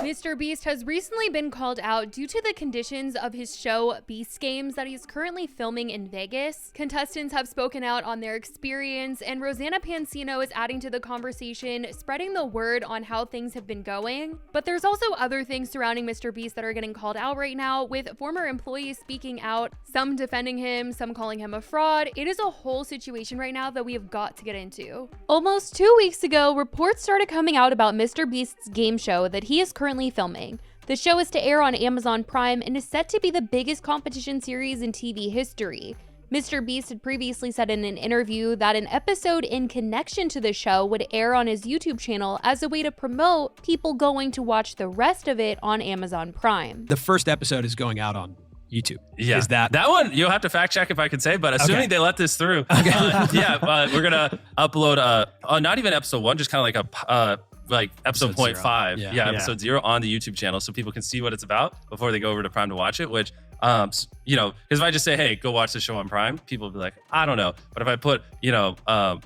MrBeast has recently been called out due to the conditions of his show Beast Games that he's currently filming in Vegas. Contestants have spoken out on their experience, and Rosanna Pansino is adding to the conversation, spreading the word on how things have been going. But there's also other things surrounding MrBeast that are getting called out right now, with former employees speaking out, some defending him, some calling him a fraud. It is a whole situation right now that we have got to get into. Almost 2 weeks ago, reports started coming out about MrBeast's game show that he is currently filming. The show is to air on Amazon Prime and is set to be the biggest competition series in TV history. MrBeast had previously said in an interview that an episode in connection to the show would air on his YouTube channel as a way to promote people going to watch the rest of it on Amazon Prime. The first episode is going out on YouTube. Yeah, is that one you'll have to fact check if I could say, but assuming they let this through, we're gonna upload not even episode 1, just kind of like episode 0.5, episode 0 on the YouTube channel, so people can see what it's about before they go over to Prime to watch it. Which, because if I just say, hey, go watch the show on Prime, people will be like, I don't know. But if I put,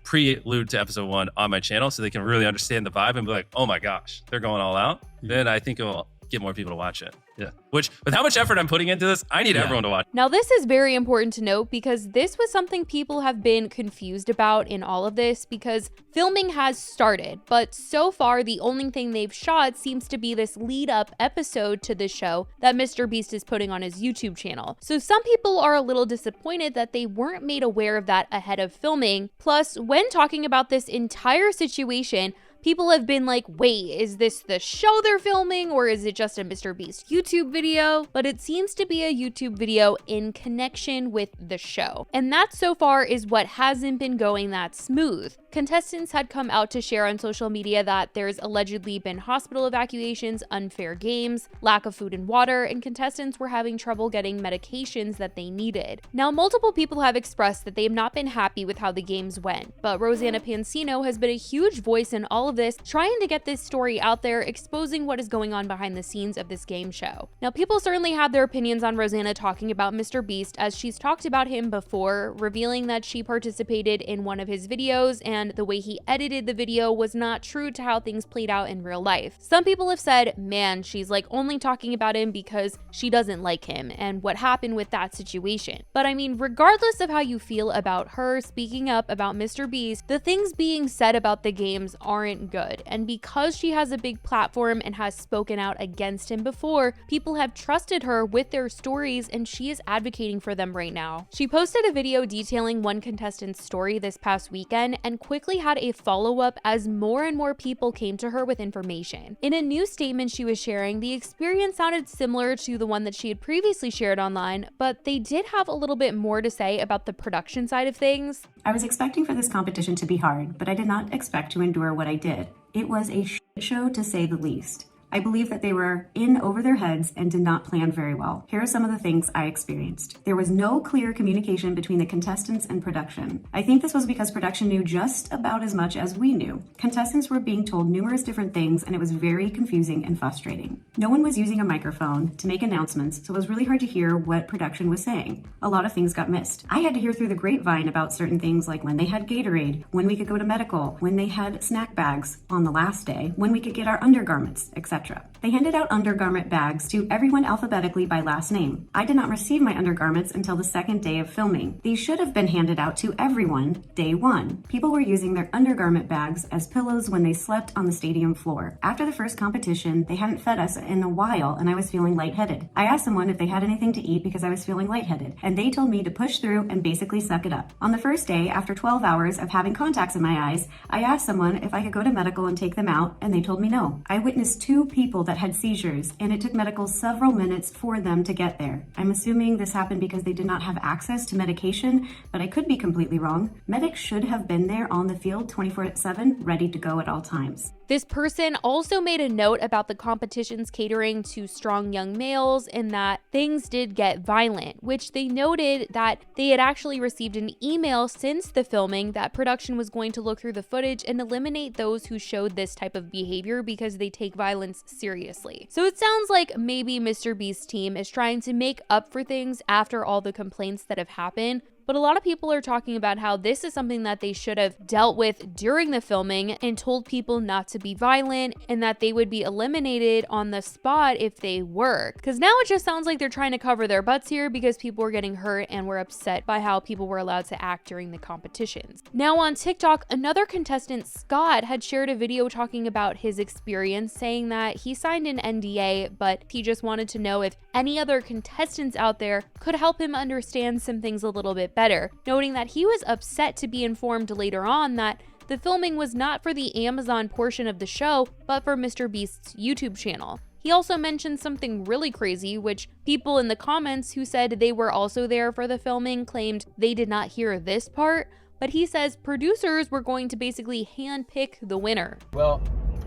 prelude to episode 1 on my channel, so they can really understand the vibe and be like, oh my gosh, they're going all out, then I think it'll get more people to watch it. Yeah. Which, with how much effort I'm putting into this, I need everyone to watch. Now, this is very important to note because this was something people have been confused about in all of this, because filming has started, but so far the only thing they've shot seems to be this lead up episode to the show that MrBeast is putting on his YouTube channel. So some people are a little disappointed that they weren't made aware of that ahead of filming. Plus, when talking about this entire situation, people have been like, wait, is this the show they're filming, or is it just a MrBeast YouTube video? But it seems to be a YouTube video in connection with the show. And that so far is what hasn't been going that smooth. Contestants had come out to share on social media that there's allegedly been hospital evacuations, unfair games, lack of food and water, and contestants were having trouble getting medications that they needed. Now, multiple people have expressed that they have not been happy with how the games went, but Rosanna Pansino has been a huge voice in all of this, trying to get this story out there, exposing what is going on behind the scenes of this game show. Now, people certainly have their opinions on Rosanna talking about MrBeast, as she's talked about him before, revealing that she participated in one of his videos and the way he edited the video was not true to how things played out in real life. Some people have said, man, she's like only talking about him because she doesn't like him and what happened with that situation. But I mean, regardless of how you feel about her speaking up about MrBeast, the things being said about the games aren't good. And because she has a big platform and has spoken out against him before, people have trusted her with their stories, and she is advocating for them right now. She posted a video detailing one contestant's story this past weekend and quickly had a follow-up as more and more people came to her with information. In a new statement she was sharing, the experience sounded similar to the one that she had previously shared online, but they did have a little bit more to say about the production side of things. I was expecting for this competition to be hard, but I did not expect to endure what I did. It was a shit show, to say the least. I believe that they were in over their heads and did not plan very well. Here are some of the things I experienced. There was no clear communication between the contestants and production. I think this was because production knew just about as much as we knew. Contestants were being told numerous different things, and it was very confusing and frustrating. No one was using a microphone to make announcements, so it was really hard to hear what production was saying. A lot of things got missed. I had to hear through the grapevine about certain things, like when they had Gatorade, when we could go to medical, when they had snack bags on the last day, when we could get our undergarments, etc. They handed out undergarment bags to everyone alphabetically by last name. I did not receive my undergarments until the second day of filming. These should have been handed out to everyone day 1. People were using their undergarment bags as pillows when they slept on the stadium floor. After the first competition, they hadn't fed us in a while, and I was feeling lightheaded. I asked someone if they had anything to eat because I was feeling lightheaded, and they told me to push through and basically suck it up. On the first day, after 12 hours of having contacts in my eyes, I asked someone if I could go to medical and take them out, and they told me no. I witnessed 2 people that had seizures, and it took medical several minutes for them to get there. I'm assuming this happened because they did not have access to medication, but I could be completely wrong. Medics should have been there on the field 24/7, ready to go at all times. This person also made a note about the competition's catering to strong young males and that things did get violent, which they noted that they had actually received an email since the filming that production was going to look through the footage and eliminate those who showed this type of behavior because they take violence seriously. So it sounds like maybe MrBeast's team is trying to make up for things after all the complaints that have happened, but a lot of people are talking about how this is something that they should have dealt with during the filming and told people not to be violent and that they would be eliminated on the spot if they were. Because now it just sounds like they're trying to cover their butts here because people were getting hurt and were upset by how people were allowed to act during the competitions. Now on TikTok, another contestant, Scott, had shared a video talking about his experience, saying that he signed an NDA, but he just wanted to know if any other contestants out there could help him understand some things a little bit better, noting that he was upset to be informed later on that the filming was not for the Amazon portion of the show, but for MrBeast's YouTube channel. He also mentioned something really crazy, which people in the comments who said they were also there for the filming claimed they did not hear this part, but he says producers were going to basically handpick the winner. Well,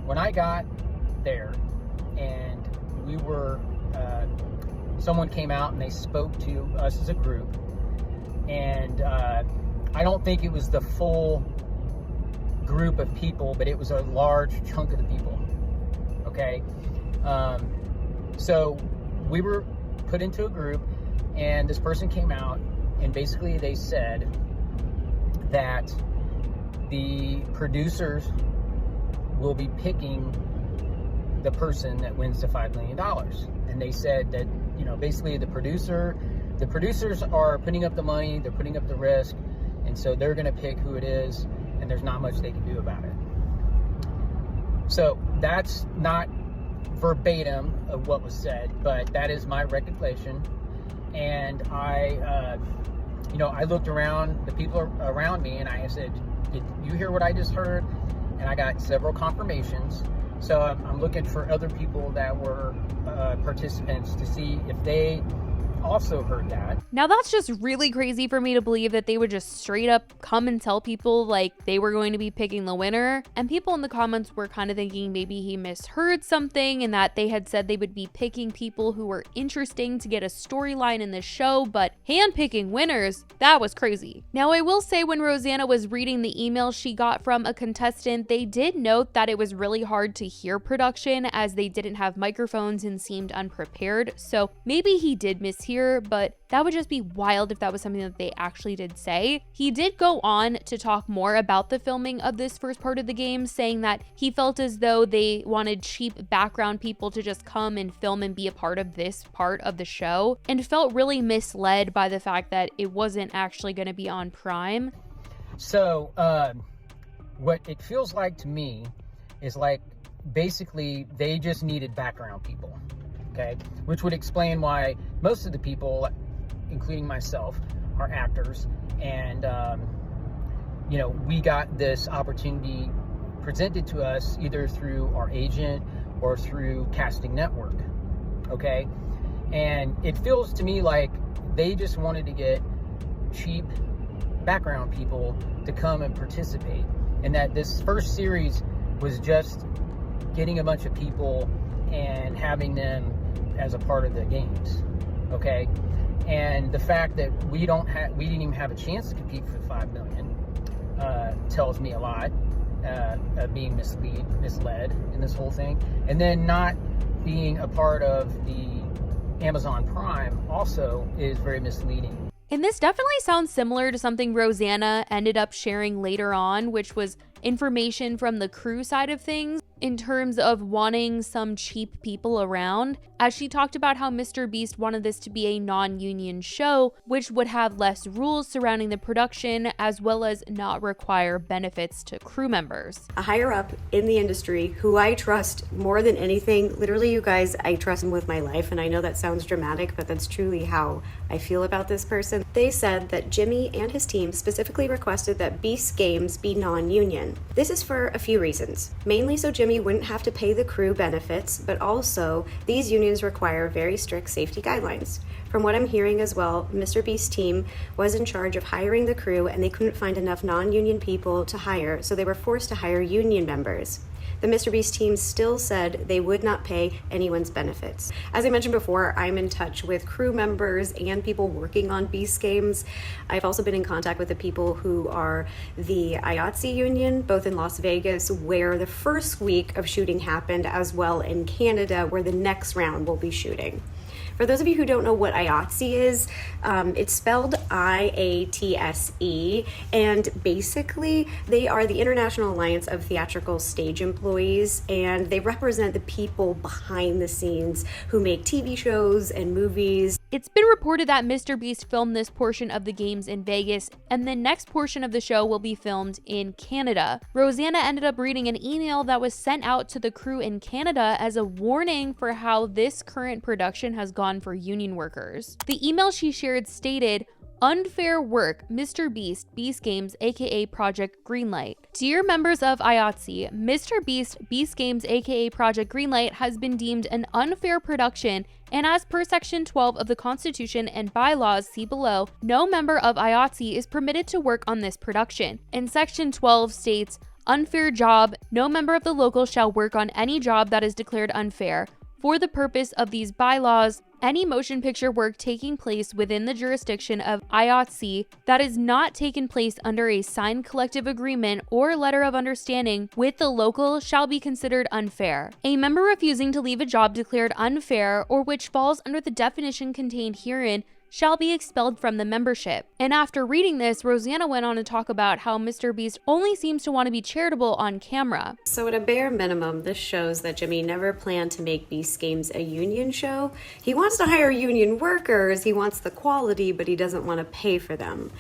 when I got there and we were, someone came out and they spoke to us as a group, and I don't think it was the full group of people, but it was a large chunk of the people, okay? So we were put into a group, and this person came out, and basically they said that the producers will be picking the person that wins the $5 million. And they said that, you know, basically the producers are putting up the money, they're putting up the risk, and so they're going to pick who it is, and there's not much they can do about it. So that's not verbatim of what was said, but that is my recollection. And I looked around, the people around me, and I said, did you hear what I just heard? And I got several confirmations. So I'm looking for other people that were participants to see if they also heard that. Now that's just really crazy for me to believe that they would just straight up come and tell people like they were going to be picking the winner. And people in the comments were kind of thinking maybe he misheard something and that they had said they would be picking people who were interesting to get a storyline in the show, but handpicking winners, that was crazy. Now I will say when Rosanna was reading the email she got from a contestant, they did note that it was really hard to hear production as they didn't have microphones and seemed unprepared. So maybe he did mishear, but that would just be wild if that was something that they actually did say. He did go on to talk more about the filming of this first part of the game, saying that he felt as though they wanted cheap background people to just come and film and be a part of this part of the show, and felt really misled by the fact that it wasn't actually going to be on Prime. So what it feels like to me is like basically they just needed background people. Okay, which would explain why most of the people, including myself, are actors, and we got this opportunity presented to us either through our agent or through Casting Network. Okay, and it feels to me like they just wanted to get cheap background people to come and participate, and that this first series was just getting a bunch of people and having them as a part of the games, okay? And the fact that we didn't even have a chance to compete for $5 million tells me a lot of being misled in this whole thing. And then not being a part of the Amazon Prime also is very misleading. And this definitely sounds similar to something Rosanna ended up sharing later on, which was information from the crew side of things in terms of wanting some cheap people around, as she talked about how MrBeast wanted this to be a non-union show, which would have less rules surrounding the production, as well as not require benefits to crew members. A higher up in the industry who I trust more than anything, literally you guys, I trust him with my life, and I know that sounds dramatic, but that's truly how I feel about this person. They said that Jimmy and his team specifically requested that Beast Games be non-union. This is for a few reasons, mainly so Jimmy wouldn't have to pay the crew benefits, but also these unions require very strict safety guidelines. From what I'm hearing as well, MrBeast's team was in charge of hiring the crew and they couldn't find enough non-union people to hire, so they were forced to hire union members. the MrBeast team still said they would not pay anyone's benefits. As I mentioned before, I'm in touch with crew members and people working on Beast Games. I've also been in contact with the people who are the IATSE union, both in Las Vegas, where the first week of shooting happened, as well in Canada, where the next round will be shooting. For those of you who don't know what IATSE is, it's spelled IATSE, and basically they are the International Alliance of Theatrical Stage Employees, and they represent the people behind the scenes who make TV shows and movies. It's been reported that MrBeast filmed this portion of the games in Vegas, and the next portion of the show will be filmed in Canada. Rosanna ended up reading an email that was sent out to the crew in Canada as a warning for how this current production has gone for union workers. The email she shared stated, "Unfair work, MrBeast, Beast Games, aka Project Greenlight. Dear members of IATSE, MrBeast, Beast Games, aka Project Greenlight has been deemed an unfair production, and as per Section 12 of the Constitution and bylaws see below, no member of IATSE is permitted to work on this production." And Section 12 states, "Unfair job, no member of the local shall work on any job that is declared unfair. For the purpose of these bylaws, any motion picture work taking place within the jurisdiction of IATSE that is not taken place under a signed collective agreement or letter of understanding with the local shall be considered unfair. A member refusing to leave a job declared unfair or which falls under the definition contained herein shall be expelled from the membership." And after reading this, Rosanna went on to talk about how MrBeast only seems to want to be charitable on camera. So at a bare minimum, this shows that Jimmy never planned to make Beast Games a union show. He wants to hire union workers, he wants the quality, but he doesn't want to pay for them.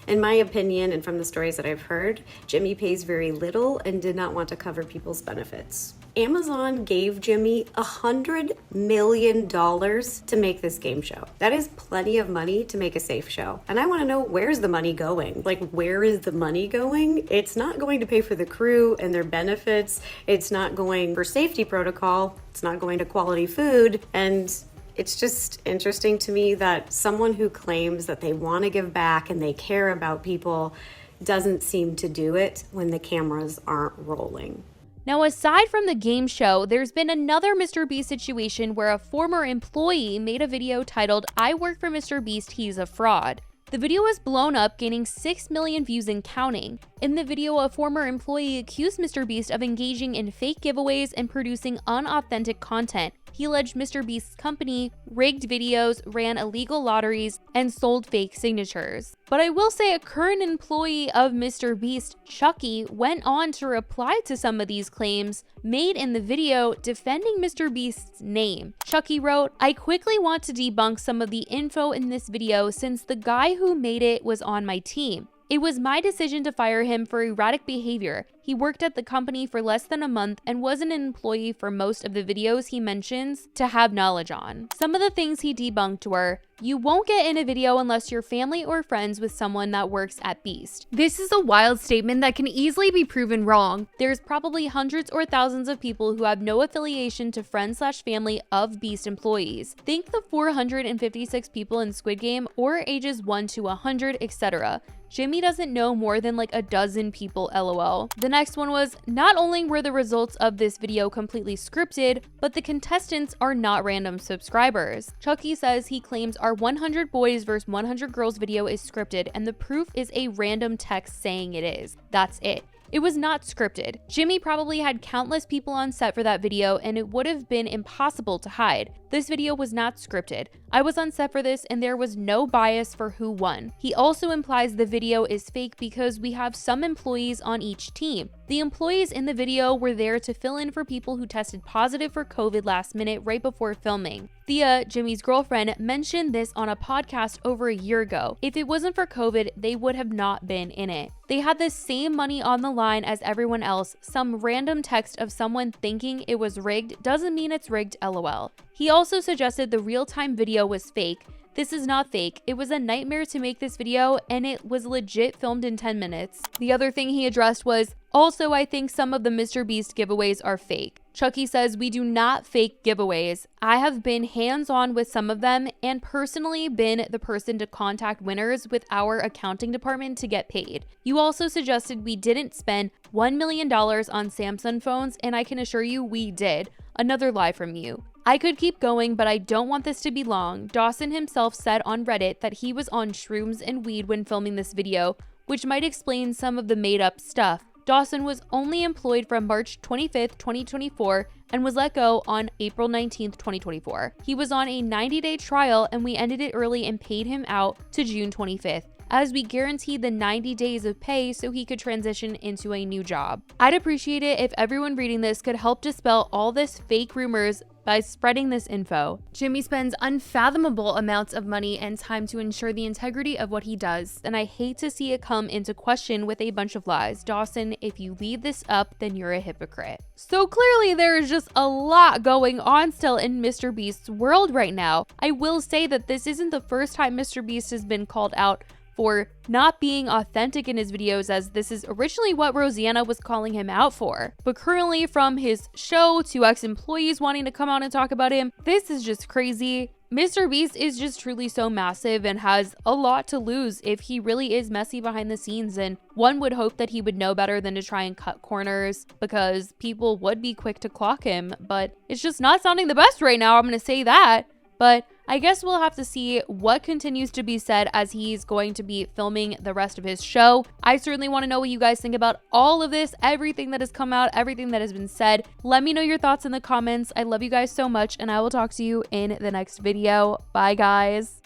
In my opinion, and from the stories that I've heard, Jimmy pays very little and did not want to cover people's benefits. Amazon gave Jimmy $100 million to make this game show. That is plenty of money to make a safe show. And I want to know, where's the money going? Like, where is the money going? It's not going to pay for the crew and their benefits. It's not going for safety protocol. It's not going to quality food. And it's just interesting to me that someone who claims that they want to give back and they care about people doesn't seem to do it when the cameras aren't rolling. Now, aside from the game show, there's been another MrBeast situation where a former employee made a video titled, "I work for MrBeast, he's a fraud." The video was blown up, gaining 6 million views and counting. In the video, a former employee accused MrBeast of engaging in fake giveaways and producing unauthentic content. He alleged MrBeast's company rigged videos, ran illegal lotteries, and sold fake signatures. But I will say a current employee of MrBeast, Chucky, went on to reply to some of these claims made in the video, defending MrBeast's name. Chucky wrote, "I quickly want to debunk some of the info in this video since the guy who made it was on my team. It was my decision to fire him for erratic behavior. He worked at the company for less than a month and wasn't an employee for most of the videos he mentions to have knowledge on." Some of the things he debunked were, "You won't get in a video unless you're family or friends with someone that works at Beast." This is a wild statement that can easily be proven wrong. There's probably hundreds or thousands of people who have no affiliation to friends/family of Beast employees. Think the 456 people in Squid Game or ages 1 to 100, etc. Jimmy doesn't know more than like a dozen people, lol. The next one was, "Not only were the results of this video completely scripted, but the contestants are not random subscribers." Chucky says he claims our 100 boys vs 100 girls video is scripted, and the proof is a random text saying it is. That's it. It was not scripted. Jimmy probably had countless people on set for that video, and it would have been impossible to hide. This video was not scripted. I was on set for this, and there was no bias for who won. He also implies the video is fake because we have some employees on each team. The employees in the video were there to fill in for people who tested positive for COVID last minute right before filming. Thea, Jimmy's girlfriend, mentioned this on a podcast over a year ago. If it wasn't for COVID, they would have not been in it. They had the same money on the line as everyone else. Some random text of someone thinking it was rigged doesn't mean it's rigged, lol. He also suggested the real-time video was fake. This is not fake. It was a nightmare to make this video, and it was legit filmed in 10 minutes. The other thing he addressed was, also, I think some of the MrBeast giveaways are fake. Chucky says, we do not fake giveaways. I have been hands-on with some of them and personally been the person to contact winners with our accounting department to get paid. You also suggested we didn't spend $1 million on Samsung phones, and I can assure you we did. Another lie from you. I could keep going, but I don't want this to be long. Dawson himself said on Reddit that he was on shrooms and weed when filming this video, which might explain some of the made-up stuff. Dawson was only employed from March 25th, 2024 and was let go on April 19th, 2024. He was on a 90-day trial and we ended it early and paid him out to June 25th, as we guaranteed the 90 days of pay so he could transition into a new job. I'd appreciate it if everyone reading this could help dispel all this fake rumors by spreading this info. Jimmy spends unfathomable amounts of money and time to ensure the integrity of what he does, and I hate to see it come into question with a bunch of lies. Dawson, if you leave this up, then you're a hypocrite. So clearly there is just a lot going on still in MrBeast's world right now. I will say that this isn't the first time MrBeast has been called out for not being authentic in his videos, as this is originally what Rosanna was calling him out for. But currently, from his show to ex-employees wanting to come out and talk about him, this is just crazy. MrBeast is just truly so massive and has a lot to lose if he really is messy behind the scenes, and one would hope that he would know better than to try and cut corners, because people would be quick to clock him, but it's just not sounding the best right now, I'm gonna say that. But I guess we'll have to see what continues to be said as he's going to be filming the rest of his show. I certainly want to know what you guys think about all of this, everything that has come out, everything that has been said. Let me know your thoughts in the comments. I love you guys so much, and I will talk to you in the next video. Bye, guys.